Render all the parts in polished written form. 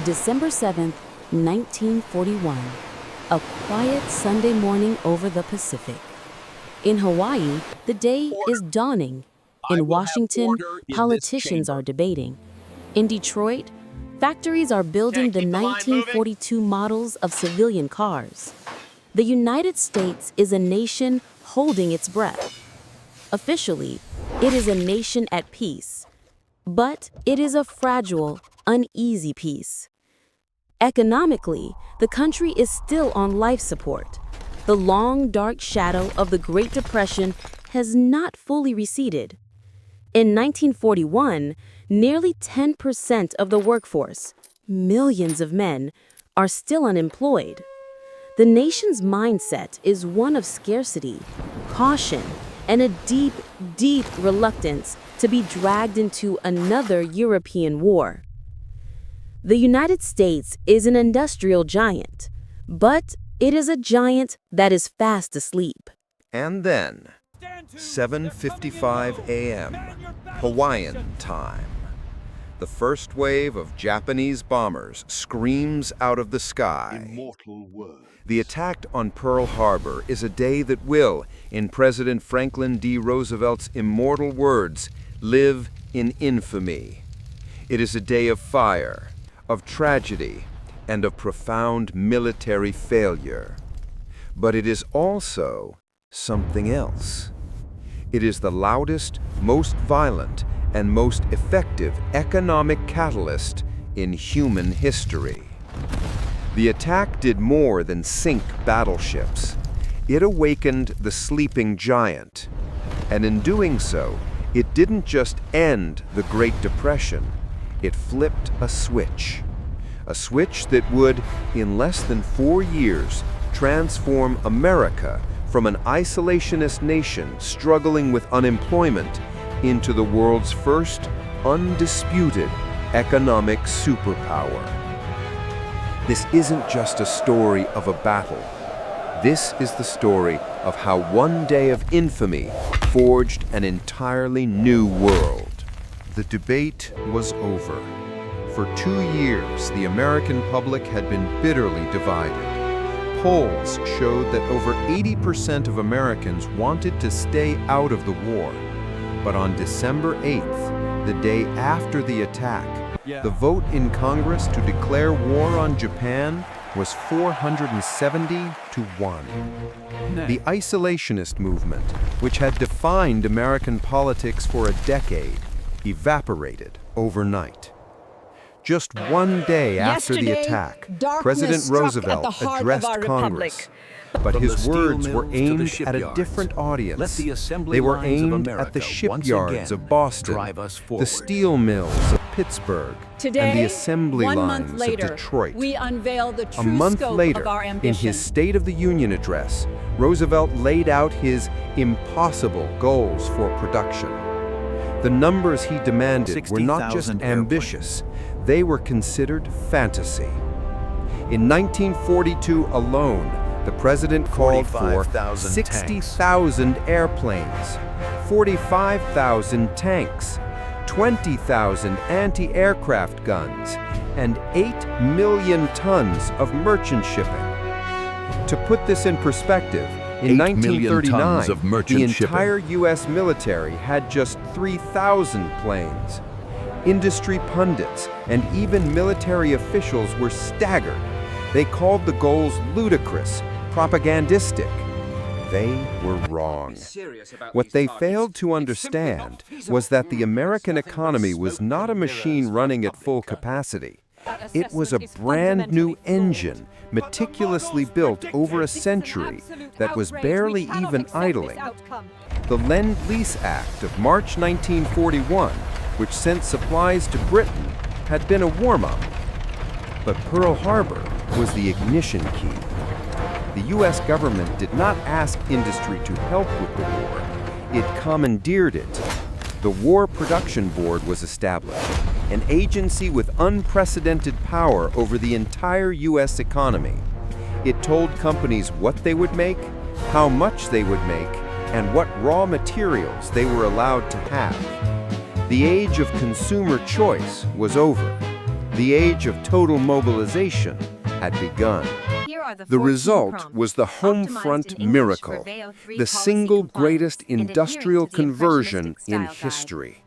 December 7th, 1941. A quiet Sunday morning over the Pacific. In Hawaii, the day is dawning. In Washington, politicians are debating. In Detroit, factories are building the 1942 models of civilian cars. The United States is a nation holding its breath. Officially, it is a nation at peace. But it is a fragile, uneasy peace. Economically, the country is still on life support. The long, dark shadow of the Great Depression has not fully receded. In 1941, nearly 10% of the workforce, millions of men, are still unemployed. The nation's mindset is one of scarcity, caution, and a deep, deep reluctance to be dragged into another European war. The United States is an industrial giant, but it is a giant that is fast asleep. And then, 7:55 a.m., Hawaiian time. The first wave of Japanese bombers screams out of the sky. Immortal words. The attack on Pearl Harbor is a day that will, in President Franklin D. Roosevelt's immortal words, live in infamy. It is a day of fire, of tragedy, and of profound military failure. But it is also something else. It is the loudest, most violent, and most effective economic catalyst in human history. The attack did more than sink battleships. It awakened the sleeping giant. And in doing so, it didn't just end the Great Depression. It flipped a switch. A switch that would, in less than 4 years, transform America from an isolationist nation struggling with unemployment into the world's first undisputed economic superpower. This isn't just a story of a battle. This is the story of how one day of infamy forged an entirely new world. The debate was over. For 2 years, the American public had been bitterly divided. Polls showed that over 80% of Americans wanted to stay out of the war. But on December 8th, the day after the attack, the vote in Congress to declare war on Japan was 470 to 1. The isolationist movement, which had defined American politics for a decade, evaporated overnight. Just 1 day after the attack, President Roosevelt addressed Congress. But his words were aimed at a different audience. They were aimed at the shipyards of Boston, the steel mills of Pittsburgh, and the assembly lines of Detroit. A month later, in his State of the Union address, Roosevelt laid out his impossible goals for production. The numbers he demanded were not just ambitious, they were considered fantasy. In 1942 alone, the president called for 60,000 airplanes, 45,000 tanks, 20,000 anti-aircraft guns, and 8 million tons of merchant shipping. To put this in perspective, in 1939, the entire U.S. military had just 3,000 planes. Industry pundits and even military officials were staggered. They called the goals ludicrous, propagandistic. They were wrong. What they failed to understand was that the American economy was not a machine running at full capacity. It was a brand new engine, meticulously built over a century, that was barely even idling. The Lend-Lease Act of March 1941, which sent supplies to Britain, had been a warm-up. But Pearl Harbor was the ignition key. The U.S. government did not ask industry to help with the war. It commandeered it. The War Production Board was established, an agency with unprecedented power over the entire U.S. economy. It told companies what they would make, how much they would make, and what raw materials they were allowed to have. The age of consumer choice was over. The age of total mobilization had begun. The result was the home front miracle, the single greatest industrial conversion in history.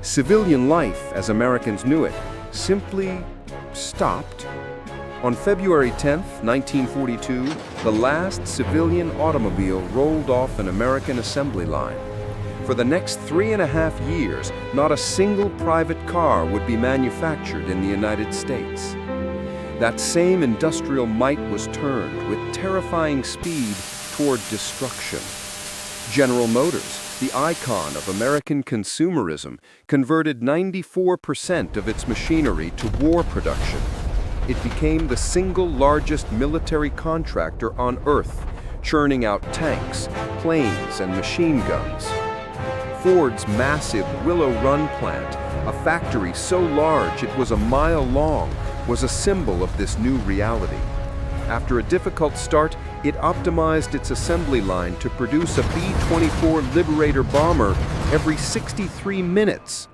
Civilian life, as Americans knew it, simply stopped. On February 10, 1942, the last civilian automobile rolled off an American assembly line. For the next 3.5 years, not a single private car would be manufactured in the United States. That same industrial might was turned with terrifying speed toward destruction. General Motors, the icon of American consumerism, converted 94% of its machinery to war production. It became the single largest military contractor on Earth, churning out tanks, planes, and machine guns. Ford's massive Willow Run plant, a factory so large it was a mile long, was a symbol of this new reality. After a difficult start, it optimized its assembly line to produce a B-24 Liberator bomber every 63 minutes.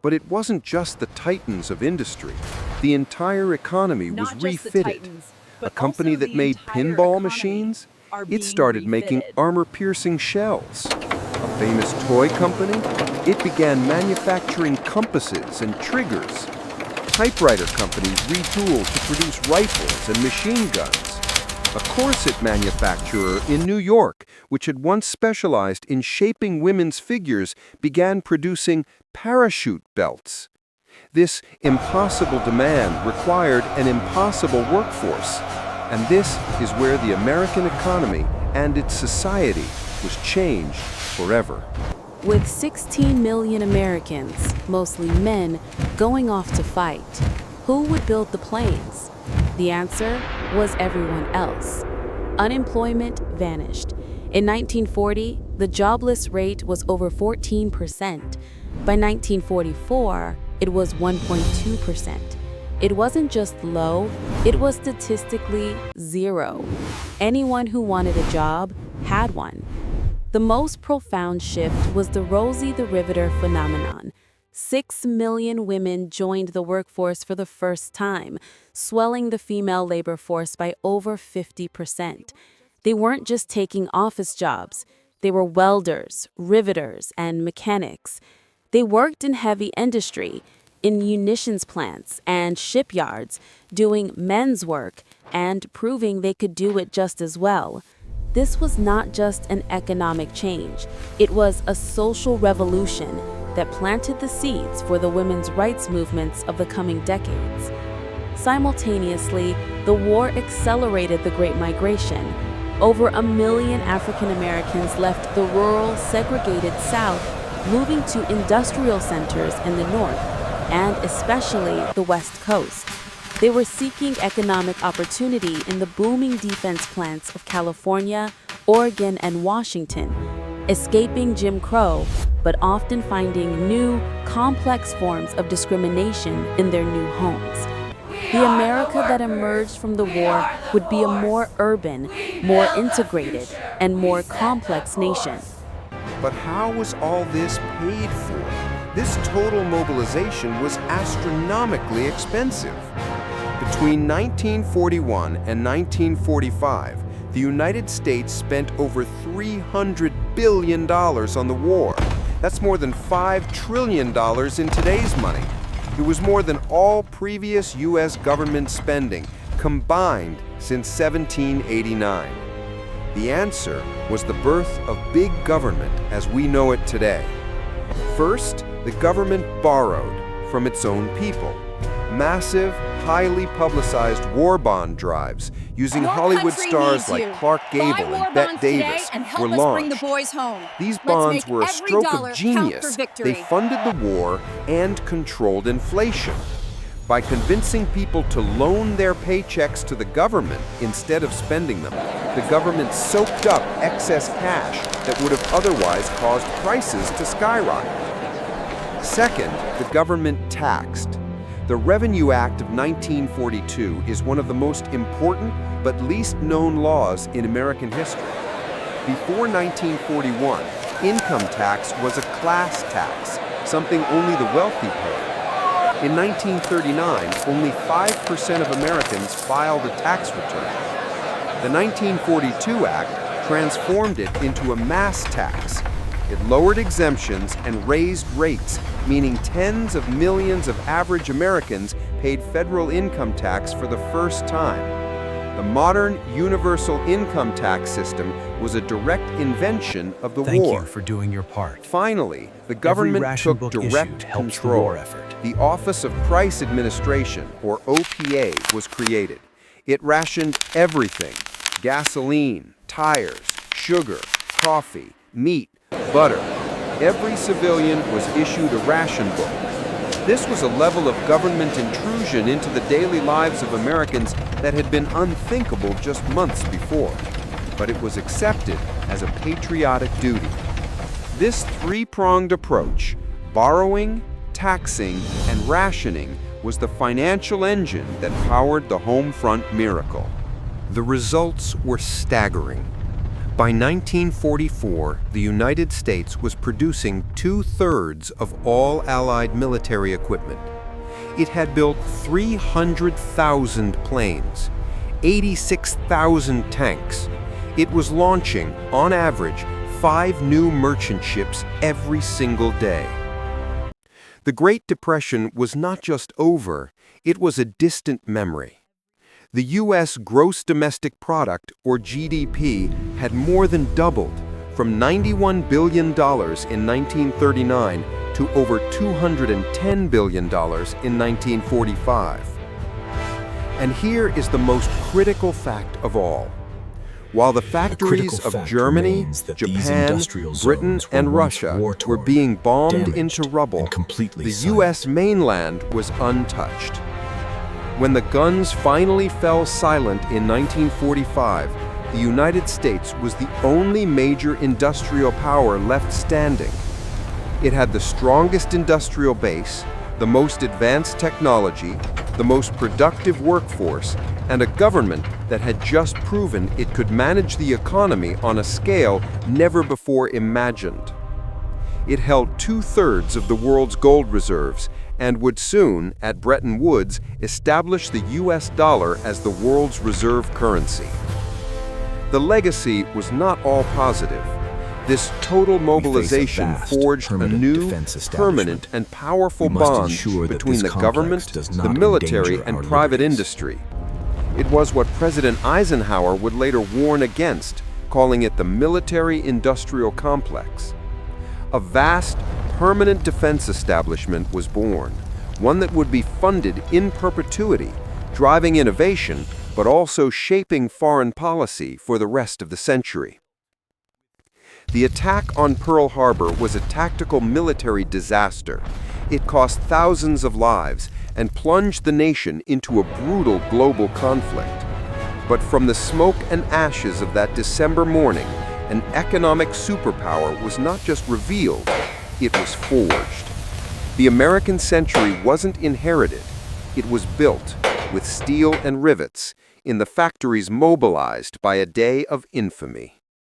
But it wasn't just the titans of industry. The entire economy was refitted. A company that made pinball machines, it started making armor-piercing shells. A famous toy company, it began manufacturing compasses and triggers. Typewriter companies retooled to produce rifles and machine guns. A corset manufacturer in New York, which had once specialized in shaping women's figures, began producing parachute belts. This impossible demand required an impossible workforce, and this is where the American economy and its society was changed forever. With 16 million Americans, mostly men, going off to fight, who would build the planes? The answer was everyone else. Unemployment vanished. In 1940, the jobless rate was over 14%. By 1944, it was 1.2%. It wasn't just low, it was statistically zero. Anyone who wanted a job had one. The most profound shift was the Rosie the Riveter phenomenon. 6 million women joined the workforce for the first time, swelling the female labor force by over 50%. They weren't just taking office jobs. They were welders, riveters, and mechanics. They worked in heavy industry, in munitions plants and shipyards, doing men's work and proving they could do it just as well. This was not just an economic change. It was a social revolution that planted the seeds for the women's rights movements of the coming decades. Simultaneously, the war accelerated the Great Migration. Over 1 million African Americans left the rural, segregated South, moving to industrial centers in the North, and especially the West Coast. They were seeking economic opportunity in the booming defense plants of California, Oregon, and Washington, escaping Jim Crow, but often finding new, complex forms of discrimination in their new homes. The America that emerged from the war would be a more urban, more integrated, and more complex nation. But how was all this paid for? This total mobilization was astronomically expensive. Between 1941 and 1945, the United States spent over $300 billion on the war. That's more than $5 trillion in today's money. It was more than all previous U.S. government spending combined since 1789. The answer was the birth of big government as we know it today. First, the government borrowed from its own people. Massive, highly publicized war bond drives using Hollywood stars like Clark Gable and Bette Davis were launched. These bonds were a stroke of genius. They funded the war and controlled inflation. By convincing people to loan their paychecks to the government instead of spending them, the government soaked up excess cash that would have otherwise caused prices to skyrocket. Second, the government taxed. The Revenue Act of 1942 is one of the most important but least known laws in American history. Before 1941, income tax was a class tax, something only the wealthy paid. In 1939, only 5% of Americans filed a tax return. The 1942 Act transformed it into a mass tax. It lowered exemptions and raised rates, meaning tens of millions of average Americans paid federal income tax for the first time. The modern universal income tax system was a direct invention of the war. Thank you for doing your part. Finally, the government took direct control. The Office of Price Administration, or OPA, was created. It rationed everything: gasoline, tires, sugar, coffee, meat, butter. Every civilian was issued a ration book. This was a level of government intrusion into the daily lives of Americans that had been unthinkable just months before. But it was accepted as a patriotic duty. This three-pronged approach, borrowing, taxing, and rationing, was the financial engine that powered the home front miracle. The results were staggering. By 1944, the United States was producing 2/3 of all Allied military equipment. It had built 300,000 planes, 86,000 tanks. It was launching, on average, 5 new merchant ships every single day. The Great Depression was not just over, it was a distant memory. The U.S. gross domestic product, or GDP, had more than doubled, from $91 billion in 1939 to over $210 billion in 1945. And here is the most critical fact of all. While the factories of Germany, Japan, Britain, and Russia were being bombed into rubble, the U.S. mainland was untouched. When the guns finally fell silent in 1945, the United States was the only major industrial power left standing. It had the strongest industrial base, the most advanced technology, the most productive workforce, and a government that had just proven it could manage the economy on a scale never before imagined. It held 2/3 of the world's gold reserves and would soon, at Bretton Woods, establish the US dollar as the world's reserve currency. The legacy was not all positive. This total mobilization forged a new, permanent, and powerful bond between the government, the military, and private industry. It was what President Eisenhower would later warn against, calling it the military-industrial complex. A vast, permanent defense establishment was born, one that would be funded in perpetuity, driving innovation, but also shaping foreign policy for the rest of the century. The attack on Pearl Harbor was a tactical military disaster. It cost thousands of lives and plunged the nation into a brutal global conflict. But from the smoke and ashes of that December morning, an economic superpower was not just revealed, it was forged. The American century wasn't inherited, it was built with steel and rivets in the factories mobilized by a day of infamy.